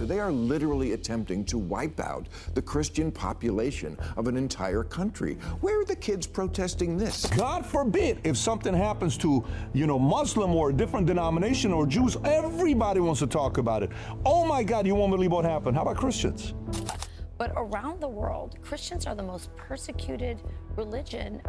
They are literally attempting to wipe out the Christian population of an entire country. Where are the kids protesting this? God forbid if something happens to, Muslim or a different denomination or Jews, everybody wants to talk about it. Oh my God, you won't believe what happened. How about Christians? But around the world, Christians are the most persecuted religion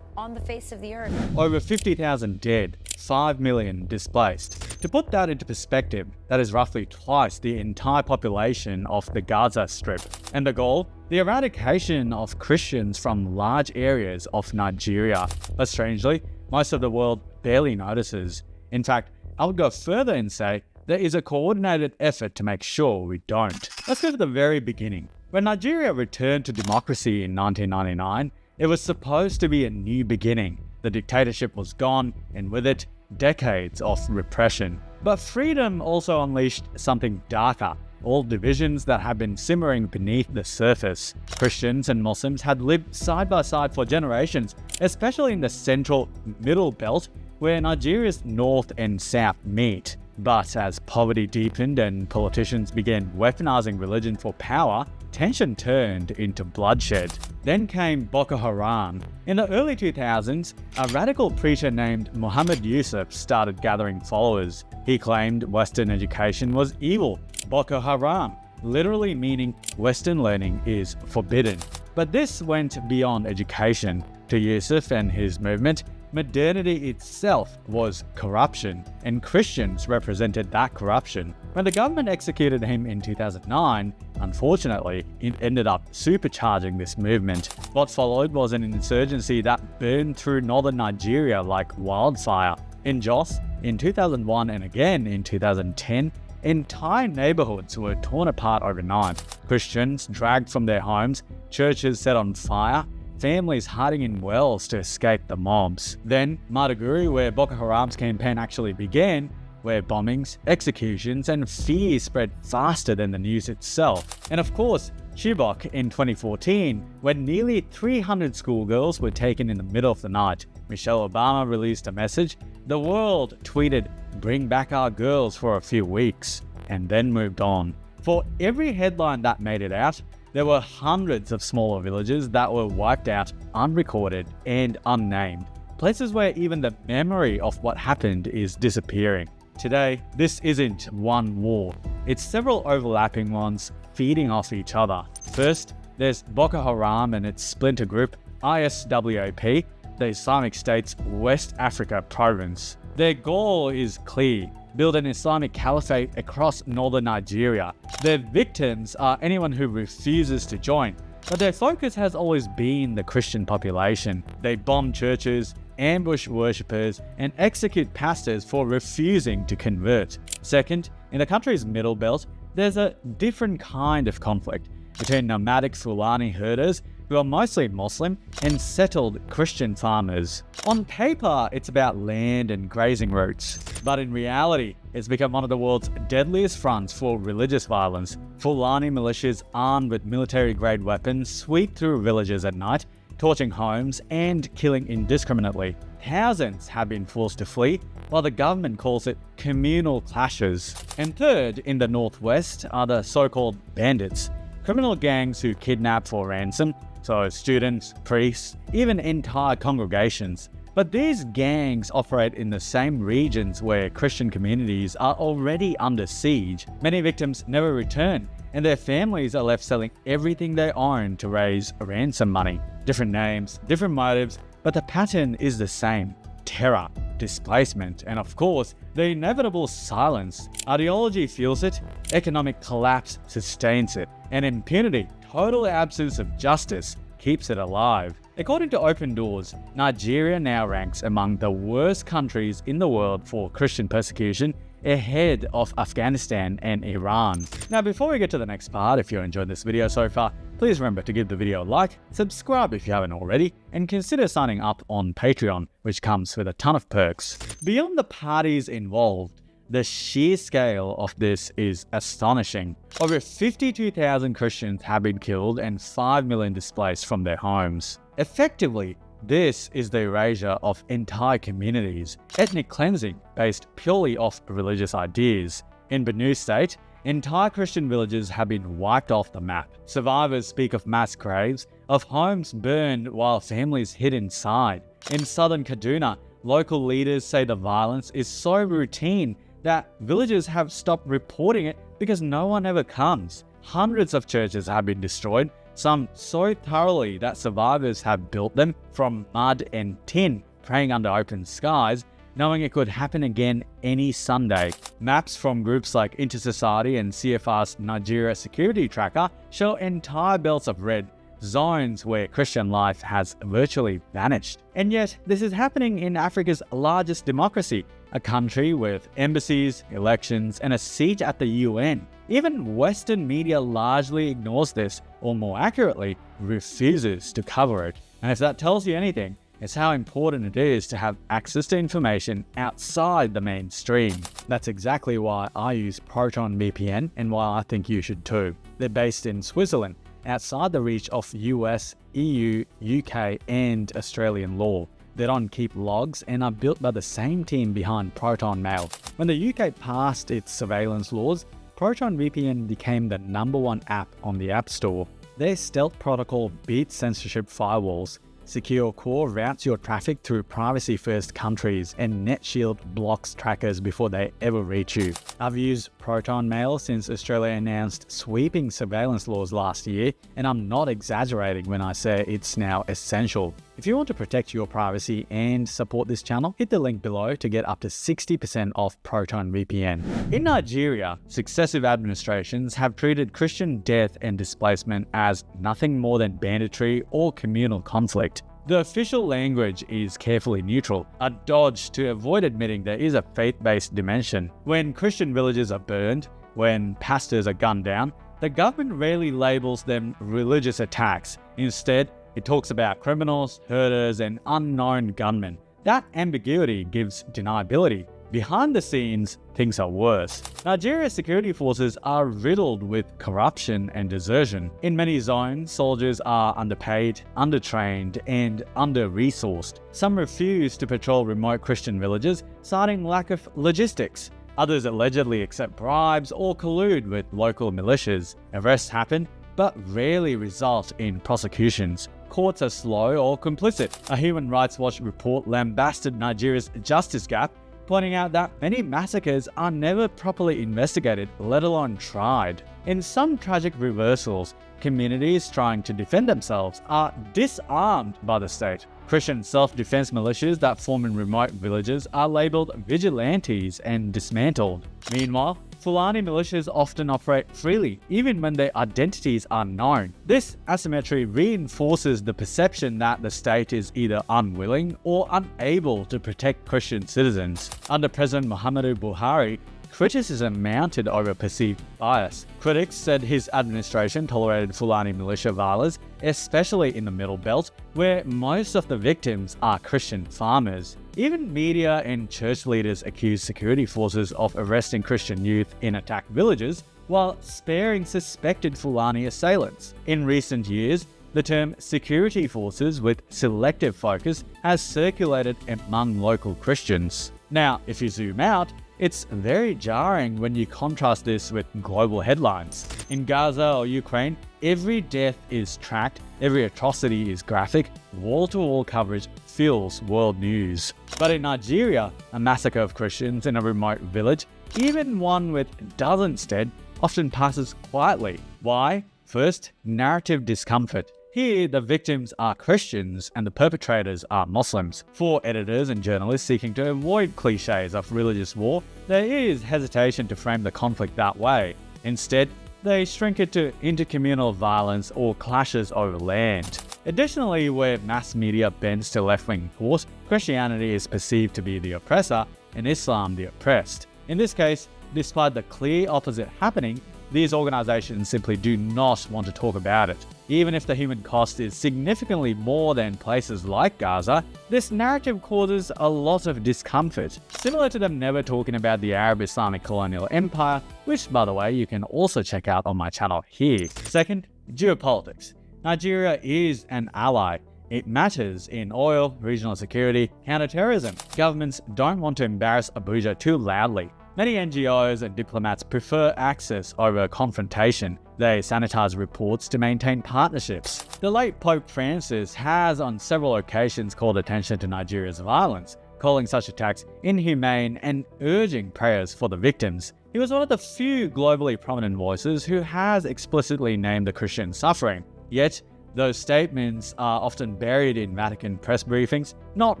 on the face of the earth. Over 50,000 dead, 5 million displaced. To put that into perspective, that is roughly twice the entire population of the Gaza Strip. And the goal? The eradication of Christians from large areas of Nigeria. But strangely, most of the world barely notices. In fact, I would go further and say there is a coordinated effort to make sure we don't. Let's go to the very beginning. When Nigeria returned to democracy in 1999, it was supposed to be a new beginning. The dictatorship was gone, and with it, decades of repression. But freedom also unleashed something darker. All divisions that had been simmering beneath the surface. Christians and Muslims had lived side by side for generations, especially in the central middle belt, where Nigeria's north and south meet. But as poverty deepened and politicians began weaponizing religion for power, tension turned into bloodshed. Then came Boko Haram. In the early 2000s, a radical preacher named Muhammad Yusuf started gathering followers. He claimed Western education was evil. Boko Haram, literally meaning Western learning is forbidden. But this went beyond education. To Yusuf and his movement, modernity itself was corruption, and Christians represented that corruption. When the government executed him in 2009, unfortunately, it ended up supercharging this movement. What followed was an insurgency that burned through northern Nigeria like wildfire. In Jos, in 2001 and again in 2010, entire neighborhoods were torn apart overnight. Christians dragged from their homes, churches set on fire, families hiding in wells to escape the mobs. Then, Maiduguri, where Boko Haram's campaign actually began, where bombings, executions, and fear spread faster than the news itself. And of course, Chibok in 2014, when nearly 300 schoolgirls were taken in the middle of the night. Michelle Obama released a message. The world tweeted, "Bring back our girls for a few weeks," and then moved on. For every headline that made it out, there were hundreds of smaller villages that were wiped out, unrecorded, and unnamed. Places where even the memory of what happened is disappearing. Today, this isn't one war. It's several overlapping ones feeding off each other. First, there's Boko Haram and its splinter group, ISWAP, the Islamic State's West Africa province. Their goal is clear: build an Islamic caliphate across northern Nigeria. Their victims are anyone who refuses to join, but their focus has always been the Christian population. They bomb churches, ambush worshippers, and execute pastors for refusing to convert. Second, in the country's middle belt, there's a different kind of conflict between nomadic Fulani herders, who are mostly Muslim, and settled Christian farmers. On paper, it's about land and grazing routes, but in reality, it's become one of the world's deadliest fronts for religious violence. Fulani militias armed with military-grade weapons sweep through villages at night, torching homes and killing indiscriminately. Thousands have been forced to flee, while the government calls it communal clashes. And third, in the northwest, are the so-called bandits, criminal gangs who kidnap for ransom, so students, priests, even entire congregations. But these gangs operate in the same regions where Christian communities are already under siege. Many victims never return, and their families are left selling everything they own to raise ransom money. Different names, different motives, but the pattern is the same: terror, displacement, and of course, the inevitable silence. Ideology fuels it, economic collapse sustains it, and impunity, total absence of justice, keeps it alive. According to Open Doors, Nigeria now ranks among the worst countries in the world for Christian persecution, ahead of Afghanistan and Iran. Now, before we get to the next part, if you enjoyed this video so far, please remember to give the video a like, subscribe if you haven't already, and consider signing up on Patreon, which comes with a ton of perks. Beyond the parties involved, the sheer scale of this is astonishing. Over 52,000 Christians have been killed and 5 million displaced from their homes. Effectively, this is the erasure of entire communities, ethnic cleansing based purely off religious ideas. In Benue State, entire Christian villages have been wiped off the map. Survivors speak of mass graves, of homes burned while families hid inside. In southern Kaduna, local leaders say the violence is so routine that villagers have stopped reporting it because no one ever comes. Hundreds of churches have been destroyed, some so thoroughly that survivors have built them from mud and tin, praying under open skies, knowing it could happen again any Sunday. Maps from groups like Intersociety and CFR's Nigeria Security Tracker show entire belts of red, zones where Christian life has virtually vanished. And yet, this is happening in Africa's largest democracy, a country with embassies, elections, and a seat at the UN. Even Western media largely ignores this, or more accurately, refuses to cover it. And if that tells you anything, it's how important it is to have access to information outside the mainstream. That's exactly why I use Proton VPN and why I think you should too. They're based in Switzerland, outside the reach of US, EU, UK, and Australian law. They don't keep logs and are built by the same team behind Proton Mail. When the UK passed its surveillance laws, Proton VPN became the #1 app on the App Store. Their stealth protocol beats censorship firewalls. Secure Core routes your traffic through privacy-first countries, and NetShield blocks trackers before they ever reach you. I've used Proton Mail since Australia announced sweeping surveillance laws last year, and I'm not exaggerating when I say it's now essential. If you want to protect your privacy and support this channel, hit the link below to get up to 60% off Proton VPN. In Nigeria, successive administrations have treated Christian death and displacement as nothing more than banditry or communal conflict. The official language is carefully neutral, a dodge to avoid admitting there is a faith-based dimension. When Christian villages are burned, when pastors are gunned down, the government rarely labels them religious attacks. Instead, it talks about criminals, herders, and unknown gunmen. That ambiguity gives deniability. Behind the scenes, things are worse. Nigeria's security forces are riddled with corruption and desertion. In many zones, soldiers are underpaid, undertrained, and under-resourced. Some refuse to patrol remote Christian villages, citing lack of logistics. Others allegedly accept bribes or collude with local militias. Arrests happen, but rarely result in prosecutions. Courts are slow or complicit. A Human Rights Watch report lambasted Nigeria's justice gap, pointing out that many massacres are never properly investigated, let alone tried. In some tragic reversals, communities trying to defend themselves are disarmed by the state. Christian self-defense militias that form in remote villages are labeled vigilantes and dismantled. Meanwhile, Fulani militias often operate freely, even when their identities are known. This asymmetry reinforces the perception that the state is either unwilling or unable to protect Christian citizens. Under President Muhammadu Buhari, criticism mounted over perceived bias. Critics said his administration tolerated Fulani militia violence, especially in the Middle Belt, where most of the victims are Christian farmers. Even media and church leaders accused security forces of arresting Christian youth in attacked villages while sparing suspected Fulani assailants. In recent years, the term security forces with selective focus has circulated among local Christians. Now, if you zoom out, it's very jarring when you contrast this with global headlines. In Gaza or Ukraine, every death is tracked, every atrocity is graphic, wall-to-wall coverage fills world news. But in Nigeria, a massacre of Christians in a remote village, even one with dozens dead, often passes quietly. Why? First, narrative discomfort. Here, the victims are Christians and the perpetrators are Muslims. For editors and journalists seeking to avoid cliches of religious war, there is hesitation to frame the conflict that way. Instead, they shrink it to intercommunal violence or clashes over land. Additionally, where mass media bends to left-wing cause, Christianity is perceived to be the oppressor and Islam the oppressed. In this case, despite the clear opposite happening, these organizations simply do not want to talk about it. Even if the human cost is significantly more than places like Gaza, this narrative causes a lot of discomfort, similar to them never talking about the Arab Islamic colonial empire, which, by the way, you can also check out on my channel here. Second, geopolitics. Nigeria is an ally. It matters in oil, regional security, counterterrorism. Governments don't want to embarrass Abuja too loudly. Many NGOs and diplomats prefer access over confrontation. They sanitize reports to maintain partnerships. The late Pope Francis has on several occasions called attention to Nigeria's violence, calling such attacks inhumane and urging prayers for the victims. He was one of the few globally prominent voices who has explicitly named the Christian suffering. Yet, those statements are often buried in Vatican press briefings, not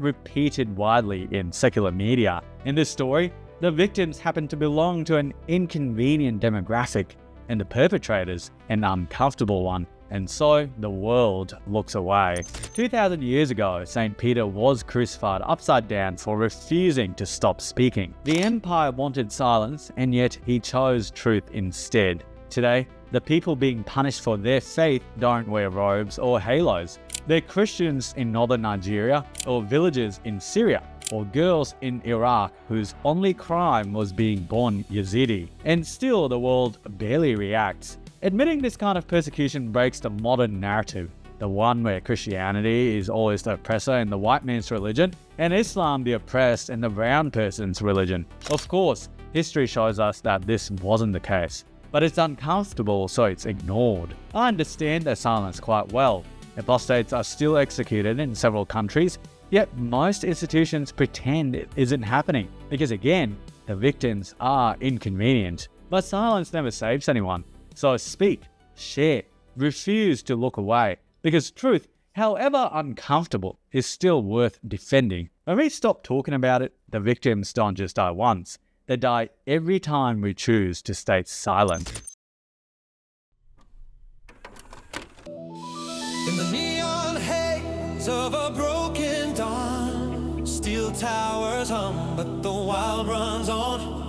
repeated widely in secular media. In this story, the victims happen to belong to an inconvenient demographic, and the perpetrators an uncomfortable one, and so the world looks away. 2,000 years ago, St. Peter was crucified upside down for refusing to stop speaking. The empire wanted silence, and yet he chose truth instead. Today, the people being punished for their faith don't wear robes or halos. They're Christians in northern Nigeria, or villagers in Syria, or girls in Iraq whose only crime was being born Yazidi. And still the world barely reacts. Admitting this kind of persecution breaks the modern narrative, the one where Christianity is always the oppressor and the white man's religion, and Islam the oppressed and the brown person's religion. Of course, history shows us that this wasn't the case, but it's uncomfortable, so it's ignored. I understand their silence quite well. Apostates are still executed in several countries, yet most institutions pretend it isn't happening, because again, the victims are inconvenient. But silence never saves anyone. So speak, share, refuse to look away, because truth, however uncomfortable, is still worth defending. When we stop talking about it, the victims don't just die once, they die every time we choose to stay silent. In the neon haze of a broken dawn, steel towers hum, but the wild runs on.